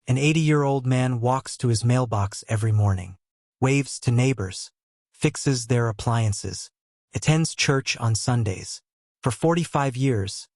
An 80-year-old man walks to his mailbox every morning, waves to neighbors, fixes their appliances, attends church on Sundays. For 45 years,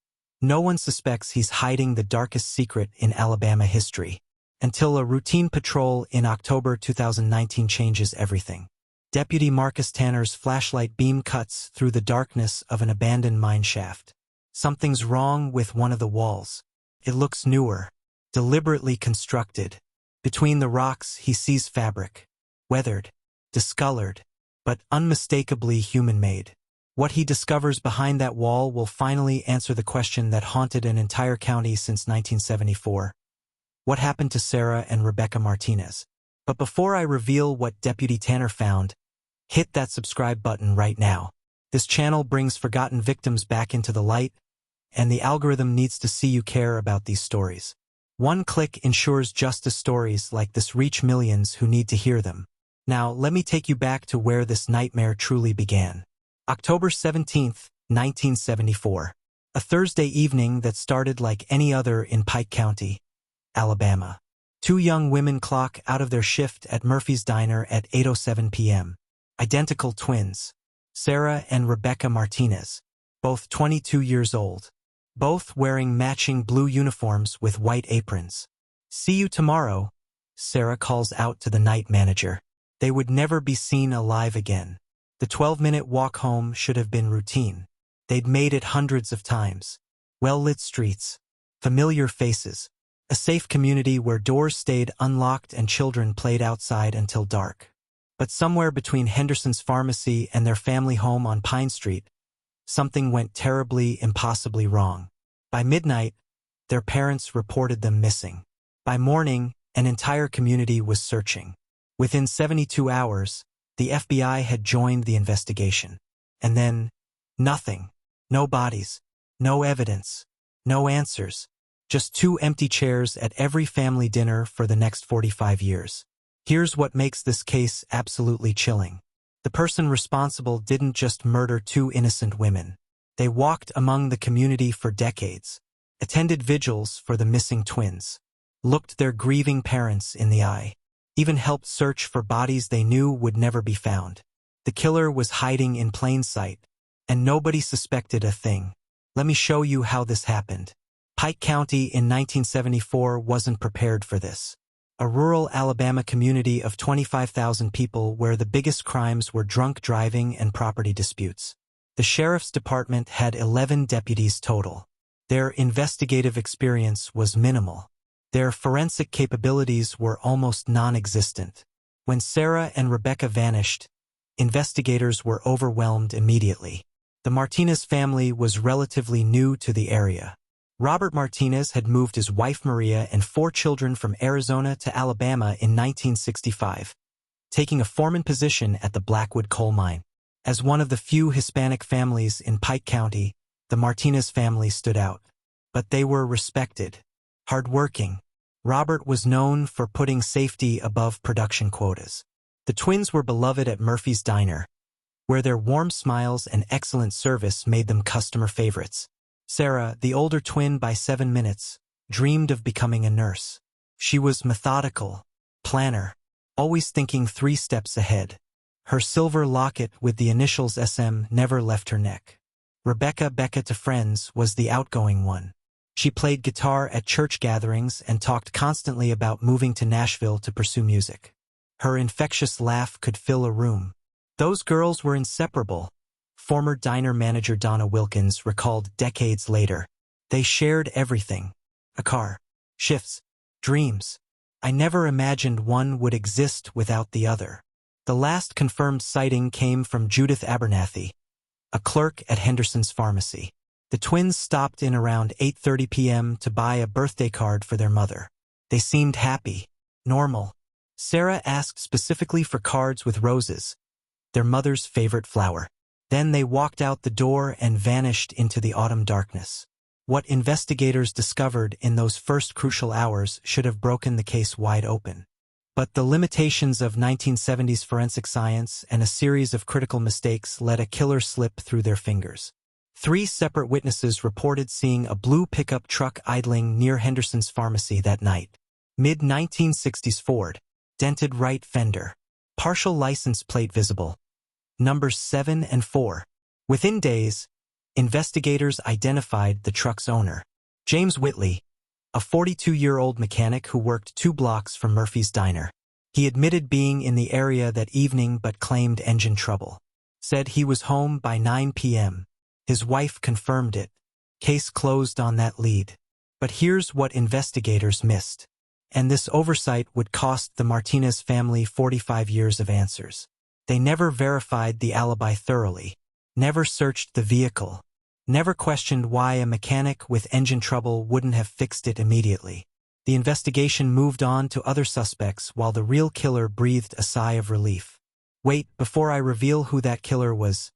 no one suspects he's hiding the darkest secret in Alabama history, until a routine patrol in October 2019 changes everything. Deputy Marcus Tanner's flashlight beam cuts through the darkness of an abandoned mine shaft. Something's wrong with one of the walls. It looks newer, deliberately constructed. Between the rocks he sees fabric, weathered, discolored, but unmistakably human-made. What he discovers behind that wall will finally answer the question that haunted an entire county since 1974. What happened to Sarah and Rebecca Martinez? But before I reveal what Deputy Tanner found, hit that subscribe button right now. This channel brings forgotten victims back into the light, and the algorithm needs to see you care about these stories. One click ensures justice stories like this reach millions who need to hear them. Now, let me take you back to where this nightmare truly began. October 17, 1974. A Thursday evening that started like any other in Pike County, Alabama. Two young women clock out of their shift at Murphy's Diner at 8:07 p.m. Identical twins, Sarah and Rebecca Martinez, both 22 years old, both wearing matching blue uniforms with white aprons. "See you tomorrow," Sarah calls out to the night manager. They would never be seen alive again. The 12-minute walk home should have been routine. They'd made it hundreds of times. Well-lit streets, familiar faces, a safe community where doors stayed unlocked and children played outside until dark. But somewhere between Henderson's pharmacy and their family home on Pine Street, something went terribly, impossibly wrong. By midnight, their parents reported them missing. By morning, an entire community was searching. Within 72 hours, the FBI had joined the investigation. And then, nothing. No bodies, no evidence, no answers. Just two empty chairs at every family dinner for the next 45 years. Here's what makes this case absolutely chilling. The person responsible didn't just murder two innocent women. They walked among the community for decades, attended vigils for the missing twins, looked their grieving parents in the eye, even helped search for bodies they knew would never be found. The killer was hiding in plain sight, and nobody suspected a thing. Let me show you how this happened. Pike County in 1974 wasn't prepared for this. A rural Alabama community of 25,000 people where the biggest crimes were drunk driving and property disputes. The sheriff's department had 11 deputies total. Their investigative experience was minimal. Their forensic capabilities were almost non-existent. When Sarah and Rebecca vanished, investigators were overwhelmed immediately. The Martinez family was relatively new to the area. Robert Martinez had moved his wife Maria and 4 children from Arizona to Alabama in 1965, taking a foreman position at the Blackwood coal mine. As one of the few Hispanic families in Pike County, the Martinez family stood out. But they were respected, hardworking. Robert was known for putting safety above production quotas. The twins were beloved at Murphy's Diner, where their warm smiles and excellent service made them customer favorites. Sarah, the older twin by 7 minutes, dreamed of becoming a nurse. She was methodical, planner, always thinking 3 steps ahead. Her silver locket with the initials SM never left her neck. Rebecca, Becca to friends, was the outgoing one. She played guitar at church gatherings and talked constantly about moving to Nashville to pursue music. Her infectious laugh could fill a room. Those girls were inseparable, former diner manager Donna Wilkins recalled decades later. They shared everything. A car, shifts, dreams. I never imagined one would exist without the other. The last confirmed sighting came from Judith Abernathy, a clerk at Henderson's pharmacy. The twins stopped in around 8:30 p.m. to buy a birthday card for their mother. They seemed happy, normal. Sarah asked specifically for cards with roses, their mother's favorite flower. Then they walked out the door and vanished into the autumn darkness. What investigators discovered in those first crucial hours should have broken the case wide open. But the limitations of 1970s forensic science and a series of critical mistakes let a killer slip through their fingers. 3 separate witnesses reported seeing a blue pickup truck idling near Henderson's pharmacy that night. Mid-1960s Ford. Dented right fender. Partial license plate visible. Numbers 7 and 4. Within days, investigators identified the truck's owner. James Whitley, a 42-year-old mechanic who worked 2 blocks from Murphy's Diner. He admitted being in the area that evening but claimed engine trouble. Said he was home by 9 p.m. His wife confirmed it. Case closed on that lead. But here's what investigators missed. And this oversight would cost the Martinez family 45 years of answers. They never verified the alibi thoroughly, never searched the vehicle, never questioned why a mechanic with engine trouble wouldn't have fixed it immediately. The investigation moved on to other suspects while the real killer breathed a sigh of relief. Wait, before I reveal who that killer was,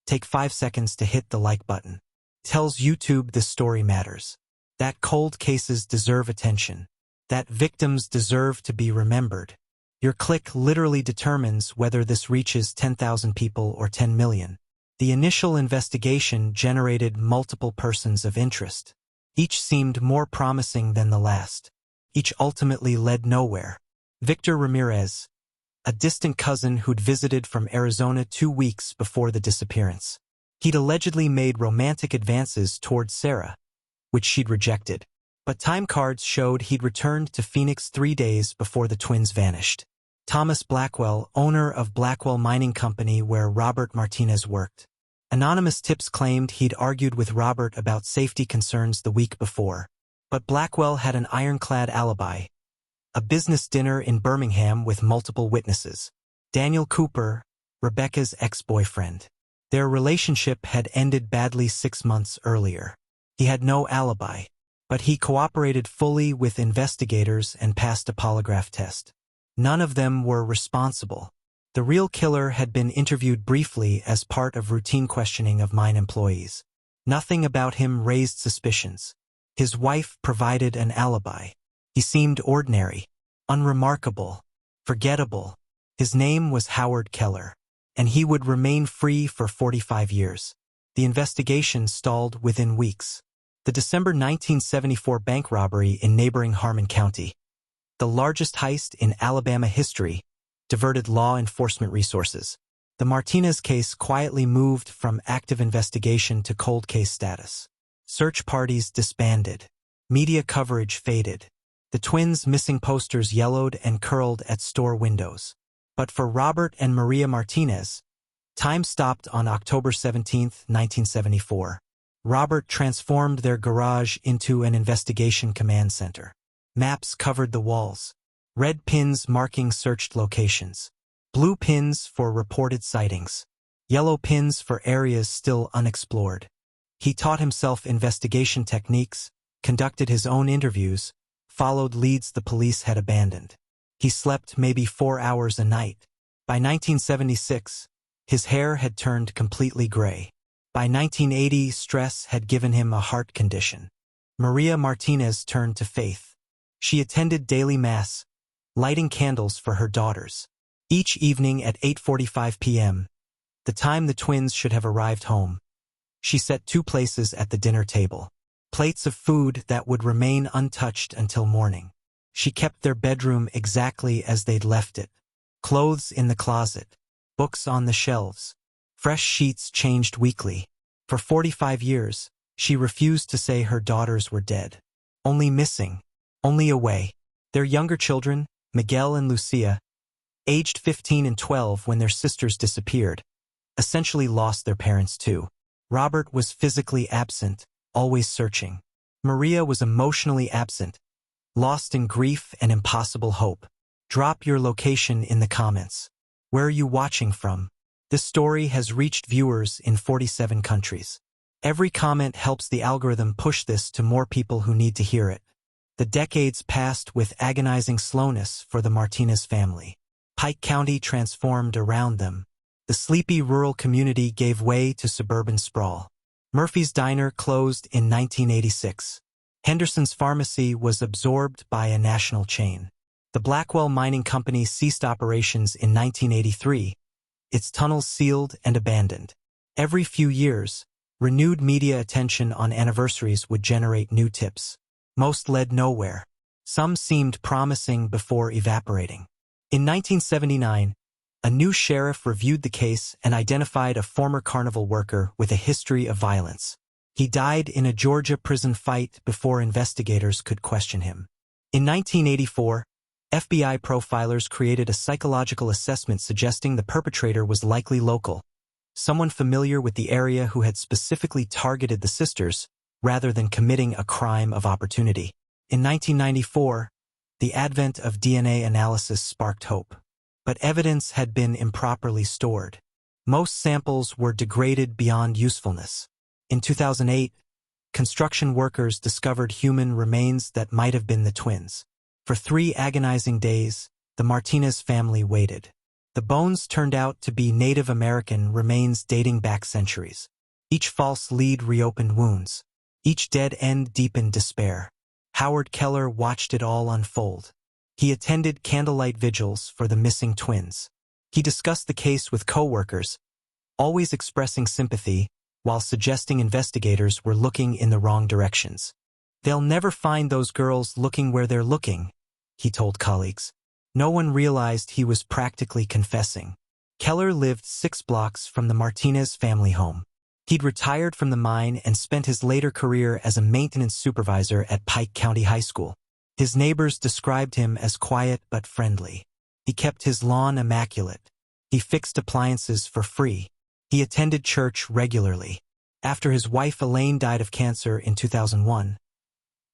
take 5 seconds to hit the like button. Tells YouTube this story matters. That cold cases deserve attention. That victims deserve to be remembered. Your click literally determines whether this reaches 10,000 people or 10 million. The initial investigation generated multiple persons of interest. Each seemed more promising than the last. Each ultimately led nowhere. Victor Ramirez, a distant cousin who'd visited from Arizona 2 weeks before the disappearance. He'd allegedly made romantic advances towards Sarah, which she'd rejected. But time cards showed he'd returned to Phoenix 3 days before the twins vanished. Thomas Blackwell, owner of Blackwell Mining Company where Robert Martinez worked. Anonymous tips claimed he'd argued with Robert about safety concerns the week before. But Blackwell had an ironclad alibi. A business dinner in Birmingham with multiple witnesses. Daniel Cooper, Rebecca's ex-boyfriend. Their relationship had ended badly 6 months earlier. He had no alibi. But he cooperated fully with investigators and passed a polygraph test. None of them were responsible. The real killer had been interviewed briefly as part of routine questioning of mine employees. Nothing about him raised suspicions. His wife provided an alibi. He seemed ordinary, unremarkable, forgettable. His name was Howard Keller, and he would remain free for 45 years. The investigation stalled within weeks. The December 1974 bank robbery in neighboring Harmon County, the largest heist in Alabama history, diverted law enforcement resources. The Martinez case quietly moved from active investigation to cold case status. Search parties disbanded. Media coverage faded. The twins' missing posters yellowed and curled at store windows. But for Robert and Maria Martinez, time stopped on October 17, 1974. Robert transformed their garage into an investigation command center. Maps covered the walls. Red pins marking searched locations. Blue pins for reported sightings. Yellow pins for areas still unexplored. He taught himself investigation techniques, conducted his own interviews, followed leads the police had abandoned. He slept maybe 4 hours a night. By 1976, his hair had turned completely gray. By 1980, stress had given him a heart condition. Maria Martinez turned to faith. She attended daily mass, lighting candles for her daughters. Each evening at 8:45 p.m., the time the twins should have arrived home, she set 2 places at the dinner table. Plates of food that would remain untouched until morning. She kept their bedroom exactly as they'd left it. Clothes in the closet, books on the shelves. Fresh sheets changed weekly. For 45 years, she refused to say her daughters were dead. Only missing, only away. Their younger children, Miguel and Lucia, aged 15 and 12 when their sisters disappeared, essentially lost their parents too. Robert was physically absent, always searching. Maria was emotionally absent, lost in grief and impossible hope. Drop your location in the comments. Where are you watching from? This story has reached viewers in 47 countries. Every comment helps the algorithm push this to more people who need to hear it. The decades passed with agonizing slowness for the Martinez family. Pike County transformed around them. The sleepy rural community gave way to suburban sprawl. Murphy's Diner closed in 1986. Henderson's Pharmacy was absorbed by a national chain. The Blackwell Mining Company ceased operations in 1983. Its tunnels sealed and abandoned. Every few years, renewed media attention on anniversaries would generate new tips. Most led nowhere. Some seemed promising before evaporating. In 1979, a new sheriff reviewed the case and identified a former carnival worker with a history of violence. He died in a Georgia prison fight before investigators could question him. In 1984, FBI profilers created a psychological assessment suggesting the perpetrator was likely local, someone familiar with the area who had specifically targeted the sisters rather than committing a crime of opportunity. In 1994, the advent of DNA analysis sparked hope, but evidence had been improperly stored. Most samples were degraded beyond usefulness. In 2008, construction workers discovered human remains that might have been the twins. For 3 agonizing days, the Martinez family waited. The bones turned out to be Native American remains dating back centuries. Each false lead reopened wounds. Each dead end deepened despair. Howard Keller watched it all unfold. He attended candlelight vigils for the missing twins. He discussed the case with co-workers, always expressing sympathy while suggesting investigators were looking in the wrong directions. "They'll never find those girls looking where they're looking," he told colleagues. No one realized he was practically confessing. Keller lived 6 blocks from the Martinez family home. He'd retired from the mine and spent his later career as a maintenance supervisor at Pike County High School. His neighbors described him as quiet but friendly. He kept his lawn immaculate. He fixed appliances for free. He attended church regularly. After his wife Elaine died of cancer in 2001,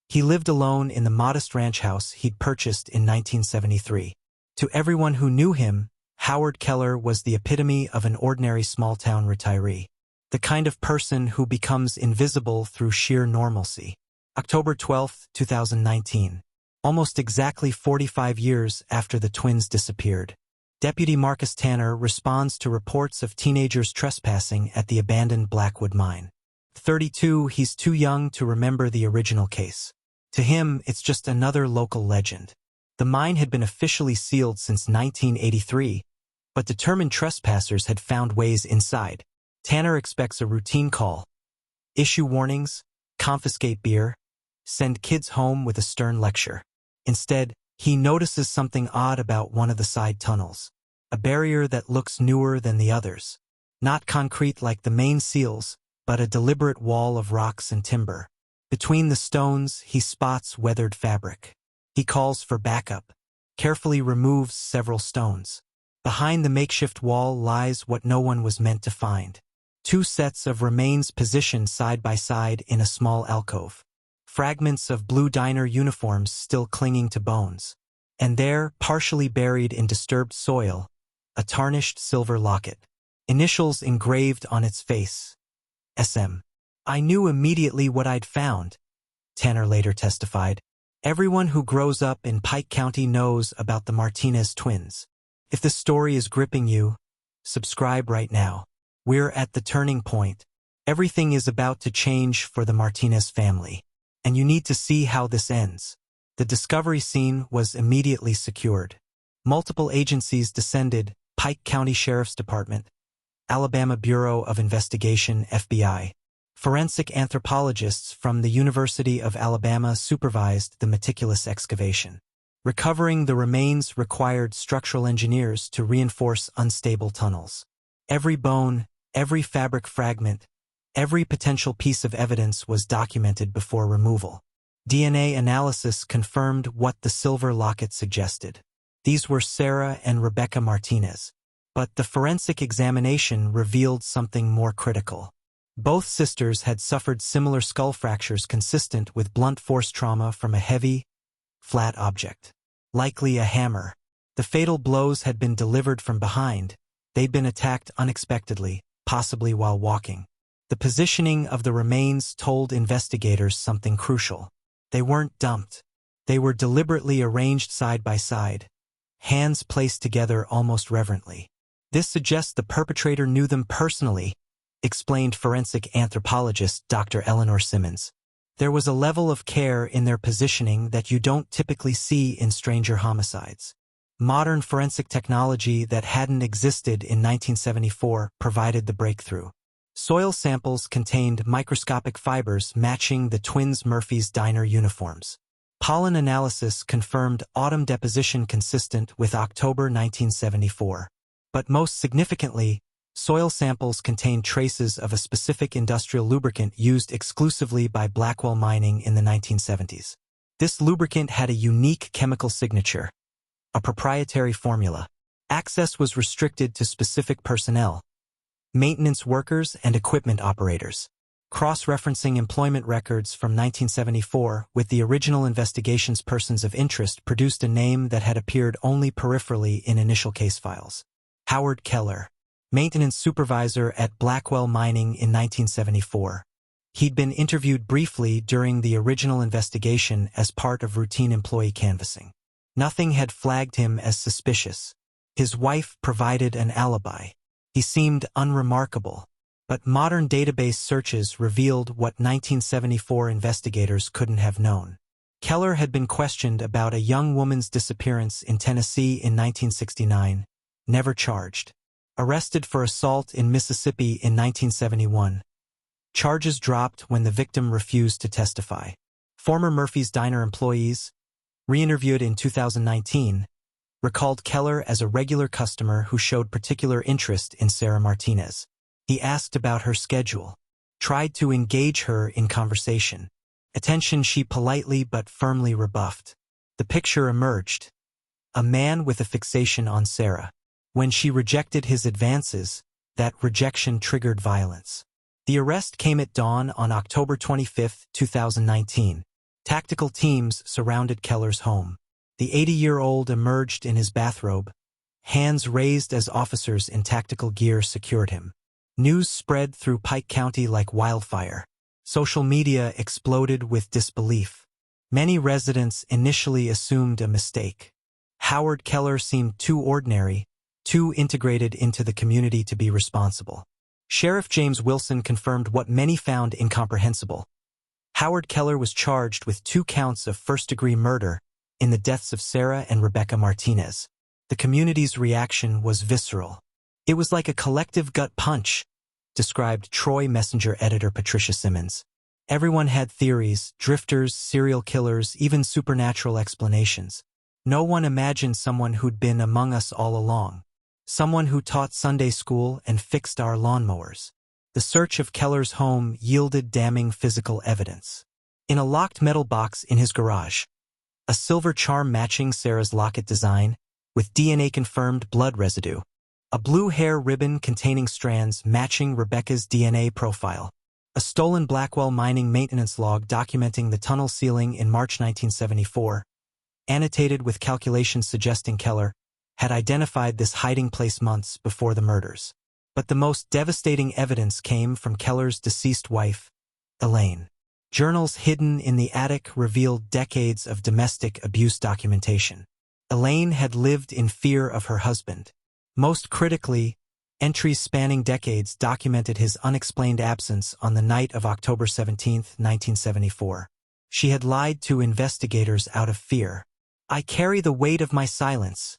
he lived alone in the modest ranch house he'd purchased in 1973. To everyone who knew him, Howard Keller was the epitome of an ordinary small-town retiree. The kind of person who becomes invisible through sheer normalcy. October 12, 2019. Almost exactly 45 years after the twins disappeared. Deputy Marcus Tanner responds to reports of teenagers trespassing at the abandoned Blackwood mine. 32, he's too young to remember the original case. To him, it's just another local legend. The mine had been officially sealed since 1983, but determined trespassers had found ways inside. Tanner expects a routine call. Issue warnings, confiscate beer, send kids home with a stern lecture. Instead, he notices something odd about one of the side tunnels. A barrier that looks newer than the others. Not concrete like the main seals, but a deliberate wall of rocks and timber. Between the stones, he spots weathered fabric. He calls for backup, carefully removes several stones. Behind the makeshift wall lies what no one was meant to find. 2 sets of remains positioned side by side in a small alcove. Fragments of blue diner uniforms still clinging to bones. And there, partially buried in disturbed soil, a tarnished silver locket. Initials engraved on its face. SM. "I knew immediately what I'd found," Tanner later testified. "Everyone who grows up in Pike County knows about the Martinez twins. If the story is gripping you, subscribe right now. We're at the turning point. Everything is about to change for the Martinez family. And you need to see how this ends." The discovery scene was immediately secured. Multiple agencies descended: Pike County Sheriff's Department, Alabama Bureau of Investigation (FBI). Forensic anthropologists from the University of Alabama supervised the meticulous excavation. Recovering the remains required structural engineers to reinforce unstable tunnels. Every bone, every fabric fragment, every potential piece of evidence was documented before removal. DNA analysis confirmed what the silver locket suggested. These were Sarah and Rebecca Martinez. But the forensic examination revealed something more critical. Both sisters had suffered similar skull fractures consistent with blunt force trauma from a heavy, flat object. Likely a hammer. The fatal blows had been delivered from behind. They'd been attacked unexpectedly, possibly while walking. The positioning of the remains told investigators something crucial. They weren't dumped. They were deliberately arranged side by side, hands placed together almost reverently. This suggests the perpetrator knew them personally, explained forensic anthropologist Dr. Eleanor Simmons. There was a level of care in their positioning that you don't typically see in stranger homicides. Modern forensic technology that hadn't existed in 1974 provided the breakthrough. Soil samples contained microscopic fibers matching the twins' Murphy's Diner uniforms. Pollen analysis confirmed autumn deposition consistent with October 1974. But most significantly, soil samples contained traces of a specific industrial lubricant used exclusively by Blackwell Mining in the 1970s. This lubricant had a unique chemical signature, a proprietary formula. Access was restricted to specific personnel, maintenance workers and equipment operators. Cross-referencing employment records from 1974 with the original investigation's persons of interest produced a name that had appeared only peripherally in initial case files. Howard Keller, maintenance supervisor at Blackwell Mining in 1974. He'd been interviewed briefly during the original investigation as part of routine employee canvassing. Nothing had flagged him as suspicious. His wife provided an alibi. He seemed unremarkable. But modern database searches revealed what 1974 investigators couldn't have known. Keller had been questioned about a young woman's disappearance in Tennessee in 1969, never charged. Arrested for assault in Mississippi in 1971. Charges dropped when the victim refused to testify. Former Murphy's Diner employees, re-interviewed in 2019, recalled Keller as a regular customer who showed particular interest in Sarah Martinez. He asked about her schedule, tried to engage her in conversation. Attention she politely but firmly rebuffed. The picture emerged. A man with a fixation on Sarah. When she rejected his advances, that rejection triggered violence. The arrest came at dawn on October 25, 2019. Tactical teams surrounded Keller's home. The 80-year-old emerged in his bathrobe, hands raised as officers in tactical gear secured him. News spread through Pike County like wildfire. Social media exploded with disbelief. Many residents initially assumed a mistake. Howard Keller seemed too ordinary, too integrated into the community to be responsible. Sheriff James Wilson confirmed what many found incomprehensible. Howard Keller was charged with 2 counts of first-degree murder in the deaths of Sarah and Rebecca Martinez. The community's reaction was visceral. It was like a collective gut punch, described Troy Messenger editor Patricia Simmons. Everyone had theories, drifters, serial killers, even supernatural explanations. No one imagined someone who'd been among us all along. Someone who taught Sunday school and fixed our lawnmowers. The search of Keller's home yielded damning physical evidence. In a locked metal box in his garage, a silver charm matching Sarah's locket design, with DNA-confirmed blood residue. A blue hair ribbon containing strands matching Rebecca's DNA profile. A stolen Blackwell Mining maintenance log documenting the tunnel sealing in March 1974, annotated with calculations suggesting Keller had identified this hiding place months before the murders. But the most devastating evidence came from Keller's deceased wife, Elaine. Journals hidden in the attic revealed decades of domestic abuse documentation. Elaine had lived in fear of her husband. Most critically, entries spanning decades documented his unexplained absence on the night of October 17, 1974. She had lied to investigators out of fear. "I carry the weight of my silence,"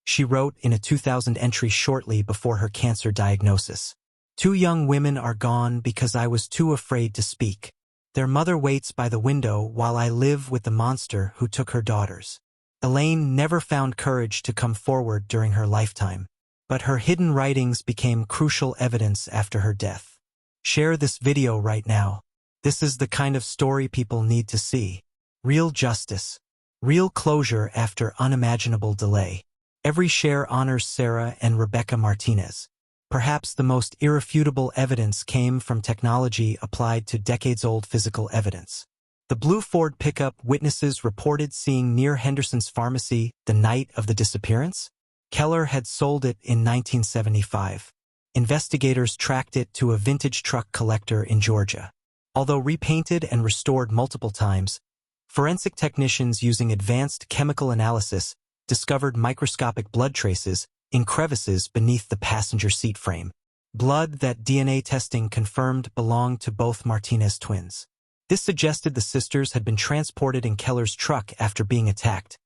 she wrote in a 2000 entry shortly before her cancer diagnosis. "2 young women are gone because I was too afraid to speak. Their mother waits by the window while I live with the monster who took her daughters." Elaine never found courage to come forward during her lifetime, but her hidden writings became crucial evidence after her death. Share this video right now. This is the kind of story people need to see. Real justice. Real closure after unimaginable delay. Every share honors Sarah and Rebecca Martinez. Perhaps the most irrefutable evidence came from technology applied to decades-old physical evidence. The blue Ford pickup witnesses reported seeing near Henderson's pharmacy the night of the disappearance. Keller had sold it in 1975. Investigators tracked it to a vintage truck collector in Georgia. Although repainted and restored multiple times, forensic technicians using advanced chemical analysis discovered microscopic blood traces in crevices beneath the passenger seat frame. Blood that DNA testing confirmed belonged to both Martinez twins. This suggested the sisters had been transported in Keller's truck after being attacked,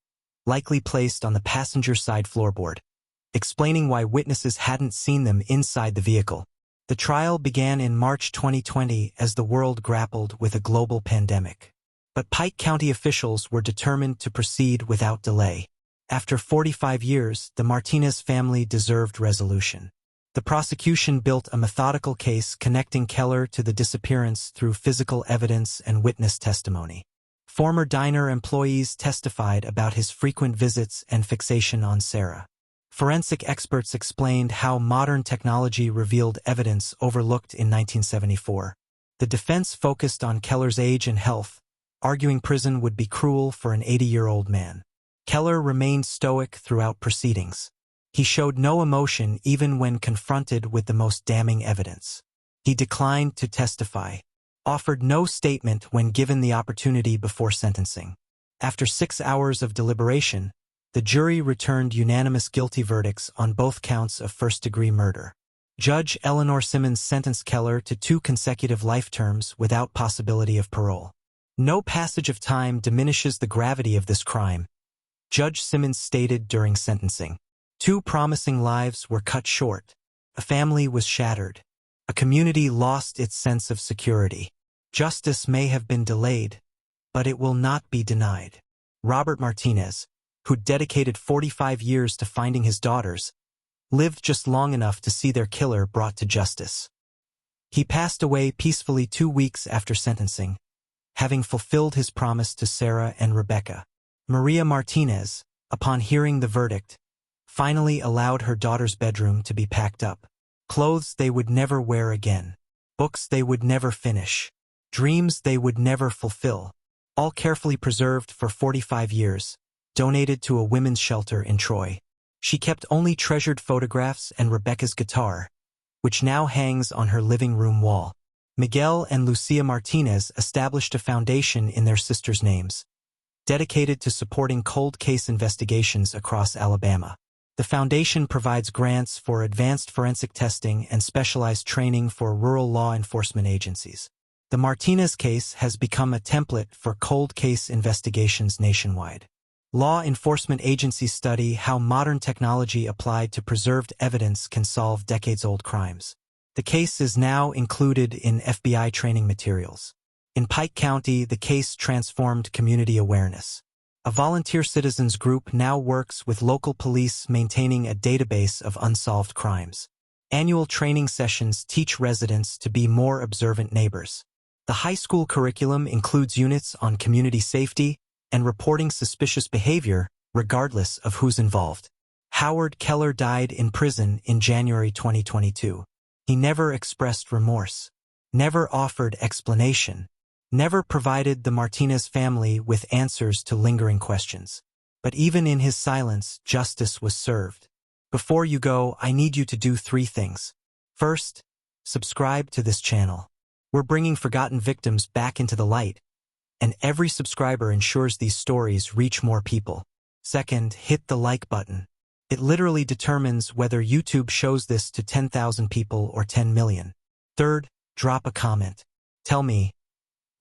likely placed on the passenger side floorboard, explaining why witnesses hadn't seen them inside the vehicle. The trial began in March 2020 as the world grappled with a global pandemic. But Pike County officials were determined to proceed without delay. After 45 years, the Martinez family deserved resolution. The prosecution built a methodical case connecting Keller to the disappearance through physical evidence and witness testimony. Former diner employees testified about his frequent visits and fixation on Sarah. Forensic experts explained how modern technology revealed evidence overlooked in 1974. The defense focused on Keller's age and health, arguing prison would be cruel for an 80-year-old man. Keller remained stoic throughout proceedings. He showed no emotion even when confronted with the most damning evidence. He declined to testify, offered no statement when given the opportunity before sentencing. After 6 hours of deliberation, the jury returned unanimous guilty verdicts on both counts of first-degree murder. Judge Eleanor Simmons sentenced Keller to 2 consecutive life terms without possibility of parole. No passage of time diminishes the gravity of this crime, Judge Simmons stated during sentencing. 2 promising lives were cut short. A family was shattered. A community lost its sense of security. Justice may have been delayed, but it will not be denied. Robert Martinez, who dedicated 45 years to finding his daughters, lived just long enough to see their killer brought to justice. He passed away peacefully 2 weeks after sentencing, having fulfilled his promise to Sarah and Rebecca. Maria Martinez, upon hearing the verdict, finally allowed her daughter's bedroom to be packed up. Clothes they would never wear again. Books they would never finish. Dreams they would never fulfill. All carefully preserved for 45 years, donated to a women's shelter in Troy. She kept only treasured photographs and Rebecca's guitar, which now hangs on her living room wall. Miguel and Lucia Martinez established a foundation in their sisters' names, dedicated to supporting cold case investigations across Alabama. The foundation provides grants for advanced forensic testing and specialized training for rural law enforcement agencies. The Martinez case has become a template for cold case investigations nationwide. Law enforcement agencies study how modern technology applied to preserved evidence can solve decades-old crimes. The case is now included in FBI training materials. In Pike County, the case transformed community awareness. A volunteer citizens group now works with local police maintaining a database of unsolved crimes. Annual training sessions teach residents to be more observant neighbors. The high school curriculum includes units on community safety and reporting suspicious behavior, regardless of who's involved. Howard Keller died in prison in January 2022. He never expressed remorse, never offered explanation, never provided the Martinez family with answers to lingering questions. But even in his silence, justice was served. Before you go, I need you to do 3 things. First, subscribe to this channel. We're bringing forgotten victims back into the light, and every subscriber ensures these stories reach more people. Second, hit the like button. It literally determines whether YouTube shows this to 10,000 people or 10 million. Third, drop a comment. Tell me,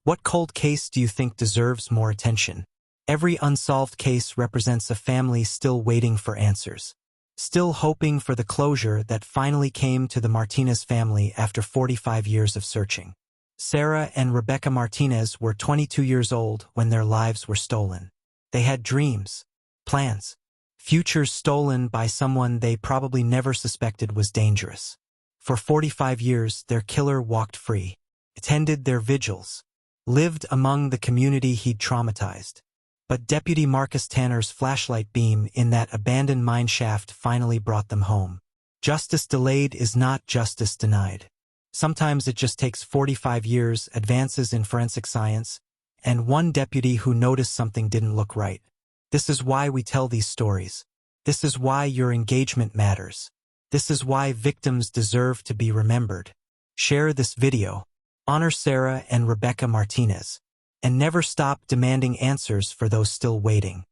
what cold case do you think deserves more attention? Every unsolved case represents a family still waiting for answers, still hoping for the closure that finally came to the Martinez family after 45 years of searching. Sarah and Rebecca Martinez were 22 years old when their lives were stolen. They had dreams, plans, futures stolen by someone they probably never suspected was dangerous. For 45 years, their killer walked free, attended their vigils, lived among the community he'd traumatized. But Deputy Marcus Tanner's flashlight beam in that abandoned mine shaft finally brought them home. Justice delayed is not justice denied. Sometimes it just takes 45 years, advances in forensic science, and one deputy who noticed something didn't look right. This is why we tell these stories. This is why your engagement matters. This is why victims deserve to be remembered. Share this video. Honor Sarah and Rebecca Martinez. And never stop demanding answers for those still waiting.